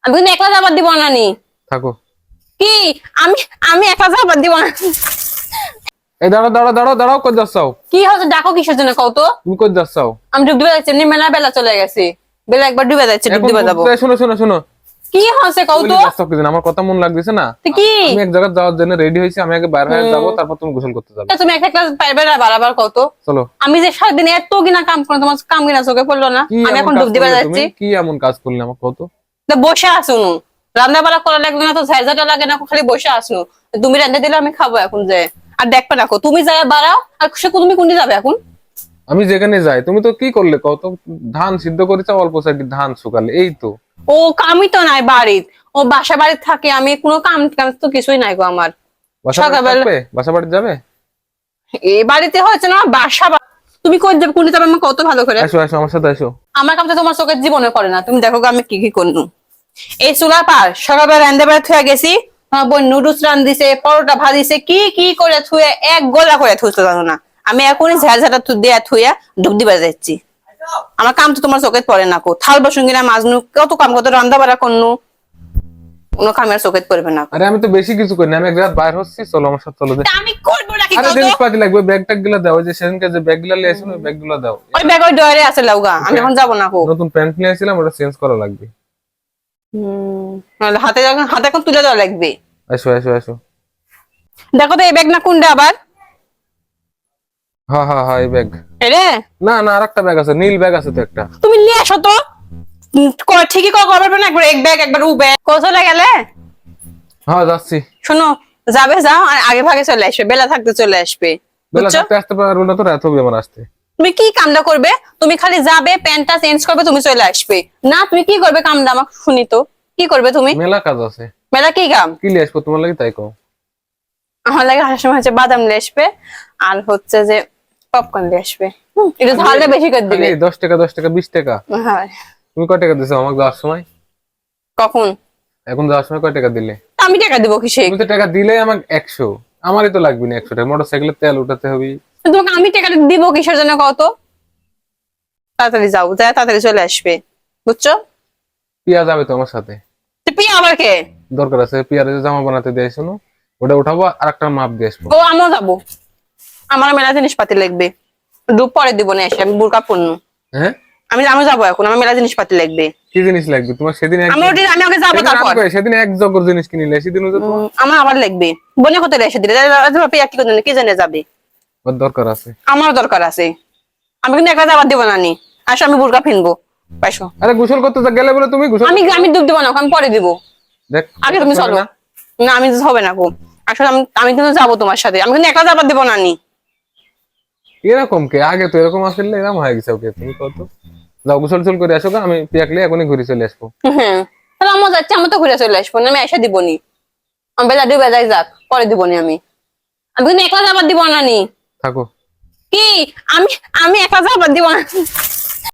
আমি কিন্তু একলা যাবার দিব না নি। থাকো। কি আমি আমি একলা যাবার দিব না। এই দাঁড়াও দাঁড়াও দাঁড়াও দাঁড়াও, কই যাচ্ছাও? কি হচ্ছে ডাকো কিসের জন্য কও তো? তুমি কই যাচ্ছাও? আমি ডুব দিবে যাচ্ছি, এমনি মেলা বেলা চলে গেছে। বেলা একবার ডুবে যাচ্ছে, ডুব এখন দিবে যাবো। শোনো শোনো শোনো, কি হচ্ছে কও বলি তো? যাচ্ছাও কি জানো? আমার কথা মন লাগতেছে না। তো কি আমি এক জায়গায় যাওয়ার জন্য রেডি হয়েছি, আমি আগে বাইরে হয়ে যাবো, তারপর তুমি গোসল করতে যাবে। তা তুমি একটা ক্লাস পারবে না বারবার কও তো? চলো। আমি যে সারাদিন এত কিনা কাম করলাম, তোমার কাম কিনা চোখে পড়লো না? কি আমি এমন এখন কাজ ডুব দিবে করলে যাচ্ছি। তুমি? কি এমন কাজ করলে আমার কত? তো বসে আসুন, রান্না বাড়া করা লাগবে না তো, ঝাঁঝাটা লাগে না, খালি বসে আসুন। তুমি রান্না দিলে আমি খাবো এখন যে। আর দেখবে না তুমি যাই বাড়াও, আর সে তুমি কোনটি যাবে এখন? আমি যেখানে যাই, তুমি তো কি করলে কত? ধান সিদ্ধ করেছো অল্প সাইড, ধান শুকালে, এই তো। ও কামই তো নাই বাড়ির, ও বাসা বাড়ির থাকে, আমি কোনো কাম কাম তো কিছুই নাই গো আমার। বাসা বাড়ি সকালবেলা থাকবে? বাসা বাড়ি যাবে? এই বাড়িতে হচ্ছে না তুমি কোন যাবে, কোনটি যাবে আমার কত ভালো করে। আসো আসো আমার সাথে আসো। আমার কাম তো তোমার চোখের জীবনে করে না, তুমি দেখো গো আমি কি কি করনু। এই চুলা পার সকালবেলা রান্ধে বেড়া থুয়া গেছি, আমার বোন নুডলস রান্ধিছে, পরোটা ভাজিছে, কি কি করে থুয়ে এক গোলা করে থুইতে জানো না। আমি এখনই ঝাড়ঝাটা দেয়া থুইয়া ডুব দিবা যাচ্ছি। আমার কাম তো তোমার চোখে পড়ে না কো, থাল বাসন কিনা মাজনু, কত কাম, কত রান্না বাড়া করনু, কোনো কামের চোখে পড়বে না। আরে আমি তো বেশি কিছু করি না, আমি এক জায়গায় বাইরে হচ্ছি, চলো আমার সাথে চলো। তা আমি করবো নাকি আরে কত? জিনিসপাতি লাগবে, ব্যাগ ট্যাগ গুলা দাও, ওই যে সেদিনকে যে ব্যাগ গুলা লিয়েছিল ওই ব্যাগ গুলা দাও। ওই ব্যাগ ওই ডয়ারে আছে লাউগা, আমি এখন যাবো না কো। নতুন প্যান্ট নিয়ে আসছিলাম, ওটা চেঞ্জ করা লাগবে। হাতে হাতে এখন তুলে দেওয়া লাগবে। আসো আসো আসো। দেখো তো এই ব্যাগ না কোনটা আবার? হ্যাঁ হ্যাঁ হ্যাঁ, এই ব্যাগ। রে না না, আরেকটা ব্যাগ আছে, নীল ব্যাগ আছে তো একটা। তুমি নিয়ে আসো তো। ঠিকই করবে না, একবার এক ব্যাগ একবার উ ব্যাগ, কোথায় গেলে? হ্যাঁ যাচ্ছি। শোনো, যাবে যাও, আর আগে ভাগে চলে আসবে, বেলা থাকতে চলে আসবে, বেলা বুঝছো? থাকতে আসতে পারবো না তো, রাত হবে আমার আসতে। তুমি কি কামটা করবে? তুমি খালি যাবে, প্যান্টটা চেঞ্জ করবে, তুমি চলে আসবে। না তুমি কি করবে কামটা আমাকে শুনি তো, কি করবে তুমি? মেলা কাজ আছে। মেলা কি কাম? কি লিয়ে আসবো তোমার লাগে তাই কও। আমার লাগে হাসার সময় হচ্ছে বাদাম নিয়ে আসবে, আর হচ্ছে যে পপকর্ন নিয়ে আসবে। একটু ঝালটা বেশি করে দিবে। 10 টাকা 10 টাকা 20 টাকা। হ্যাঁ। তুমি কয় টাকা দিছো আমাকে যাওয়ার সময়? কখন? এখন যাওয়ার সময় কয় টাকা দিলে? আমি টাকা দিব কিসে? তুমি তো টাকা দিলে আমাকে 100, আমারই তো লাগবে না 100 টাকা, মোটরসাইকেলের তেল উঠাতে হবে। তোমাকে আমি টাকাটা দিব কিসের জন্য কত? তাড়াতাড়ি যাও, যাই তাড়াতাড়ি চলে আসবে, বুঝছো? পিয়া যাবে তো আমার সাথে। তো পিয়া আবার কে? দরকার আছে, পিয়ারে যে জামা বানাতে দিয়ে শোনো, ওটা উঠাবো আর একটা মাপ দিয়ে আসবো। ও আমিও যাবো, আমার মেলা জিনিসপাতি লাগবে। ডুব পরে দিব না এসে, আমি বুরকা পড়নু। হ্যাঁ, আমি যাবো এখন, আমার মেলা জিনিসপাতি লাগবে। কি জিনিস লাগবে তোমার? সেদিন আমি আগে যাবো তারপর। সেদিন এক জগর জিনিস কিনিলে, সেদিন তো তোমার আমার আবার লাগবে, বনে হতে এসে দিলে পিয়া কি করবে, কি জানে যাবে। ওর দরকার আছে। আমার দরকার আছে, আমি কিন্তু একলা যাবার দিব না নি। আসো আমি বুরকা ফিনবো, পাইছো? আরে গোসল করতে গেলে বলে তুমি গোসল আমি ডুব দিব না, আমি পরে দিব। দেখ আগে তুমি চলো। না আমি হবে না গো, আসলে আমি কিন্তু যাবো তোমার সাথে, আমি কিন্তু একলা যাবার দিব না নি। এরকম কে? আগে তো এরকম আসলে এরকম হয়ে গেছে। ওকে তুমি কত যাও, গোসল টোসল করে আসো গা, আমি পিয়াকলে এখনই ঘুরে চলে আসবো। হ্যাঁ, তাহলে আমার যাচ্ছে, আমি তো ঘুরে চলে আসবো না, আমি এসে দিবনি। আমি বেলা দুই বেলায় যাক, পরে দিবনি আমি। আমি কিন্তু একলা যাবার দিব না নি। থাকো। কি আমি আমি একলা যাবার দিব না।